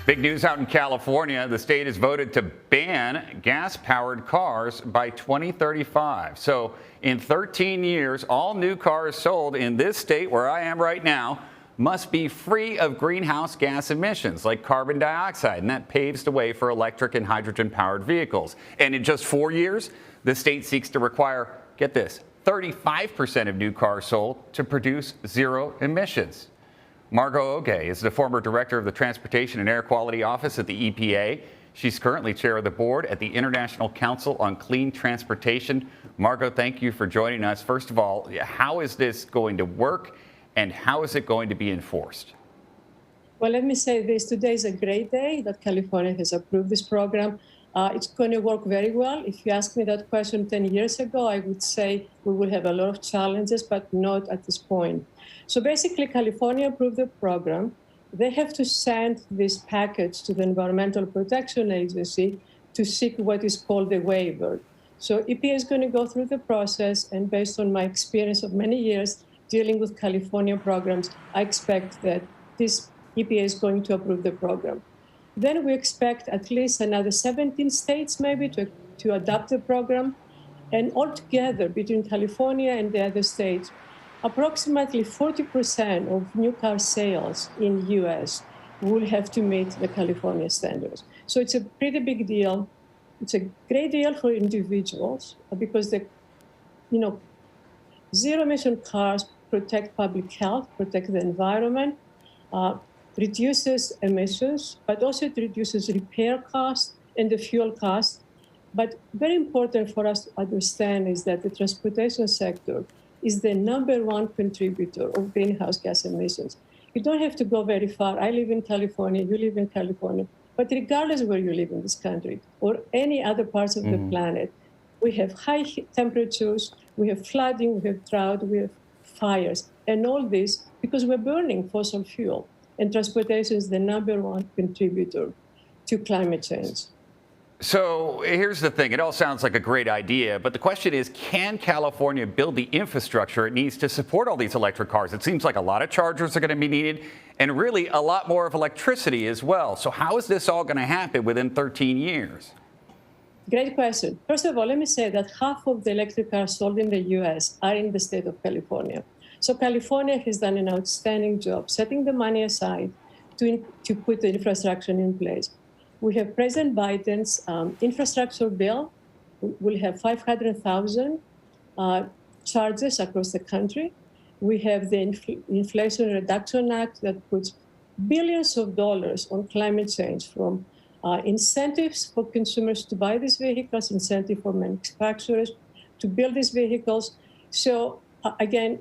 Big news out in California. The state has voted to ban gas-powered cars by 2035. So in 13 years, all new cars sold in this state where I am right now must be free of greenhouse gas emissions like carbon dioxide, and that paves the way for electric and hydrogen-powered vehicles. And in just 4 years, the state seeks to require, get this, 35% of new cars sold to produce zero emissions. Margo Oge is the former director of the Transportation and Air Quality Office at the EPA. She's currently chair of the board at the International Council on Clean Transportation. Margo, thank you for joining us. First of all, how is this going to work and how is it going to be enforced? Well, let me say this. Today is a great day that California has approved this program. It's going to work very well. If you asked me that question 10 years ago, I would say we will have a lot of challenges, but not at this point. So basically, California approved the program. They have to send this package to the Environmental Protection Agency to seek what is called a waiver. So EPA is going to go through the process, and based on my experience of many years dealing with California programs, I expect that this EPA is going to approve the program. Then we expect at least another 17 states maybe to adopt the program. And altogether, between California and the other states, approximately 40% of new car sales in the U.S. will have to meet the California standards. So it's a pretty big deal. It's a great deal for individuals because zero-emission cars protect public health, protect the environment, reduces emissions, but also it reduces repair costs and the fuel costs. But very important for us to understand is that the transportation sector is the #1 contributor of greenhouse gas emissions. You don't have to go very far. I live in California, you live in California. But regardless of where you live in this country or any other parts of the planet, we have high temperatures, we have flooding, we have drought, we have fires, and all this because we're burning fossil fuel. And transportation is the #1 contributor to climate change. So here's the thing. It all sounds like a great idea, but the question is, can California build the infrastructure it needs to support all these electric cars? It seems like a lot of chargers are going to be needed and really a lot more of electricity as well. So how is this all going to happen within 13 years? Great question. First of all, let me say that half of the electric cars sold in the U.S. are in the state of California. So California has done an outstanding job setting the money aside to put the infrastructure in place. We have President Biden's infrastructure bill. We'll have 500,000 charges across the country. We have the Inflation Reduction Act that puts billions of dollars on climate change, from incentives for consumers to buy these vehicles, incentive for manufacturers to build these vehicles. So again,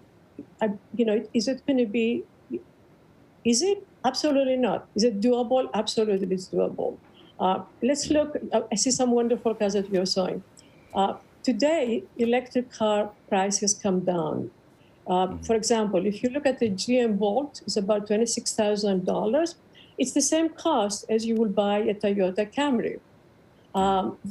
is it going to be easy? Absolutely not. Is it doable? Absolutely, it's doable. Let's look. I see some wonderful cars that you're showing. Today, electric car price has come down. For example, if you look at the GM Bolt, it's about $26,000. It's the same cost as you will buy a Toyota Camry.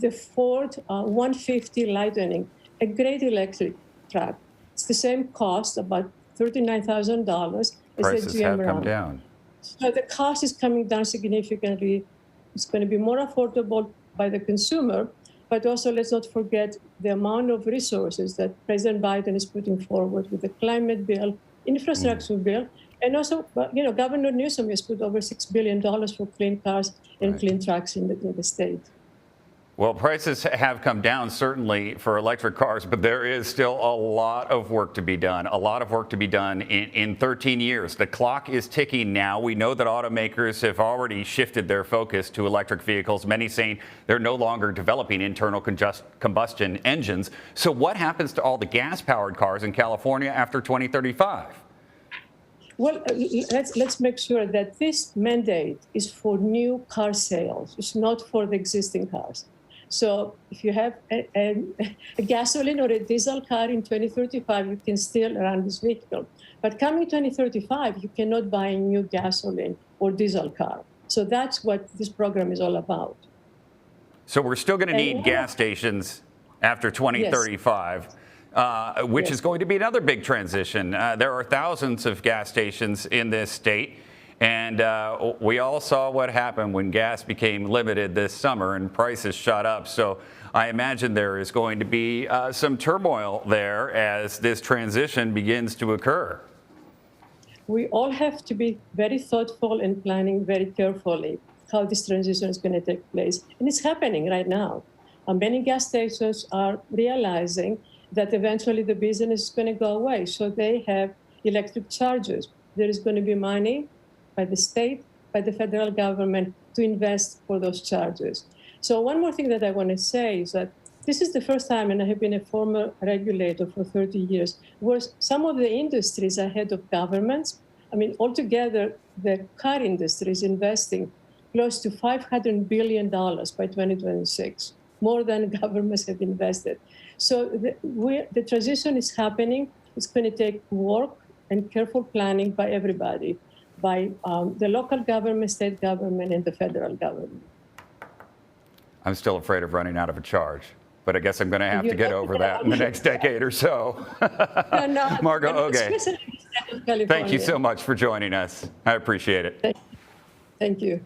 The Ford 150 Lightning, a great electric truck. It's the same cost, about $39,000 as Prices the GM have Ram. come down. So the cost is coming down significantly. It's going to be more affordable by the consumer, but also let's not forget the amount of resources that President Biden is putting forward with the climate bill, infrastructure bill, and also, Governor Newsom has put over $6 billion for clean cars and clean trucks in the state. Well, prices have come down, certainly, for electric cars, but there is still a lot of work to be done, in 13 years. The clock is ticking now. We know that automakers have already shifted their focus to electric vehicles, many saying they're no longer developing internal combustion engines. So what happens to all the gas-powered cars in California after 2035? Well, let's make sure that this mandate is for new car sales. It's not for the existing cars. So if you have a gasoline or a diesel car in 2035, you can still run this vehicle. But coming 2035, you cannot buy a new gasoline or diesel car. So that's what this program is all about. So we're still going to need gas stations after 2035. Yes. Which is going to be another big transition. There are thousands of gas stations in this state. And we all saw what happened when gas became limited this summer and prices shot up. So I imagine there is going to be some turmoil there as this transition begins to occur. We all have to be very thoughtful and planning very carefully how this transition is going to take place. And it's happening right now. Many gas stations are realizing that eventually the business is going to go away. So they have electric charges. There is going to be money by the state, by the federal government to invest for those charges. So one more thing that I want to say is that this is the first time, and I have been a former regulator for 30 years, where some of the industries ahead of governments. I mean, altogether, the car industry is investing close to $500 billion by 2026, more than governments have invested. So the transition is happening. It's going to take work and careful planning by everybody, by the local government, state government, and the federal government. I'm still afraid of running out of a charge, but I guess I'm going to have to get over that in the next decade or so. No, Margo Oge, especially in the state of California. thank you so much for joining us. I appreciate it. Thank you.